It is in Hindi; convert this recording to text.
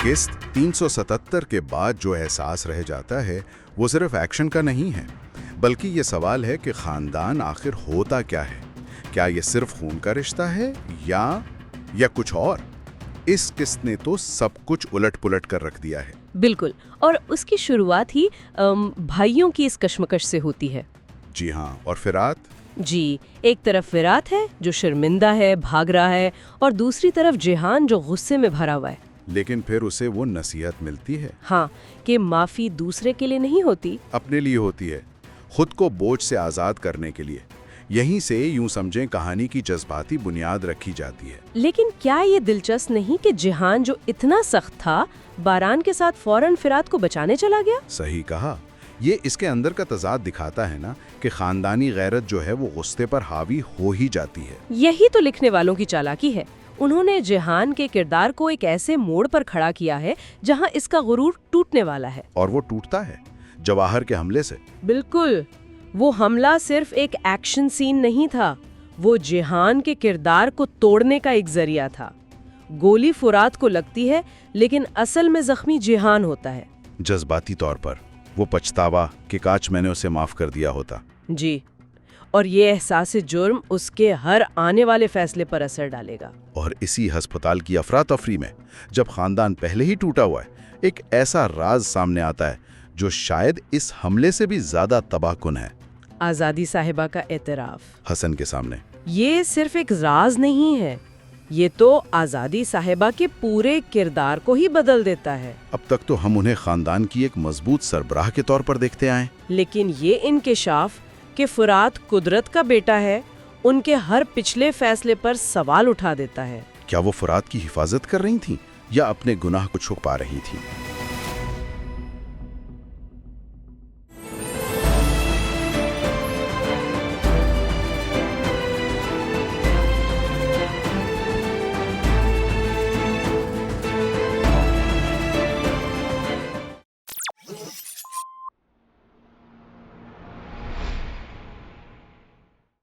किस्त 377 के बाद जो एहसास रह जाता है वो सिर्फ एक्शन का नहीं है, बल्कि ये सवाल है कि खानदान आखिर होता क्या है। क्या ये सिर्फ खून का रिश्ता है या कुछ और? इस किस्त ने तो सब कुछ उलट पुलट कर रख दिया है। बिल्कुल, और उसकी शुरुआत ही भाइयों की इस कश्मकश से होती है। जी हाँ, और फिरात? जी, एक तरफ फिरात है जो शर्मिंदा है, भाग रहा है, और दूसरी तरफ जिहान जो गुस्से में भरा हुआ है। लेकिन फिर उसे वो नसीहत मिलती है। हाँ, कि माफी दूसरे के लिए नहीं होती, अपने लिए होती है, खुद को बोझ से आजाद करने के लिए। यहीं से यूं समझें कहानी की जज्बाती बुनियाद रखी जाती है। लेकिन क्या ये दिलचस्प नहीं कि जिहान जो इतना सख्त था, बारान के साथ फौरन फिरात को बचाने चला गया? सही कहा। ये इसके अंदर का तजाद दिखाता है ना कि खानदानी गैरत जो है वो गुस्से पर हावी हो ही जाती है। यही तो लिखने वालों की चालाकी है। उन्होंने जिहान के किरदार को एक ऐसे मोड़ पर खड़ा किया है जहां इसका गुरूर टूटने वाला है। और वो टूटता है जवाहर के हमले से। बिल्कुल, वो हमला सिर्फ एक एक्शन सीन नहीं था, वो जिहान के किरदार को तोड़ने का एक जरिया था। गोली फुरात को लगती है, लेकिन असल में जख्मी जिहान होता है। जज्बाती तौर पर वो पछतावा कि काश मैंने उसे माफ कर दिया होता। जी, और ये एहसास जुर्म उसके हर आने वाले फैसले पर असर डालेगा। और इसी अस्पताल की अफरा तफरी में जब खानदान पहले ही टूटा हुआ है, एक ऐसा राज सामने आता है जो शायद इस हमले से भी ज्यादा तबाहकुन है। आज़ादी साहिबा का एतराफ हसन के सामने। ये सिर्फ एक राज नहीं है, ये तो आज़ादी साहिबा के पूरे किरदार को ही बदल देता है। अब तक तो हम उन्हें खानदान की एक मजबूत सरबराह के तौर पर देखते आए, लेकिन ये इंकिशाफ कि फुरात कुदरत का बेटा है, उनके हर पिछले फैसले पर सवाल उठा देता है। क्या वो फुरात की हिफाजत कर रही थीं या अपने गुनाह को छुपा रही थीं?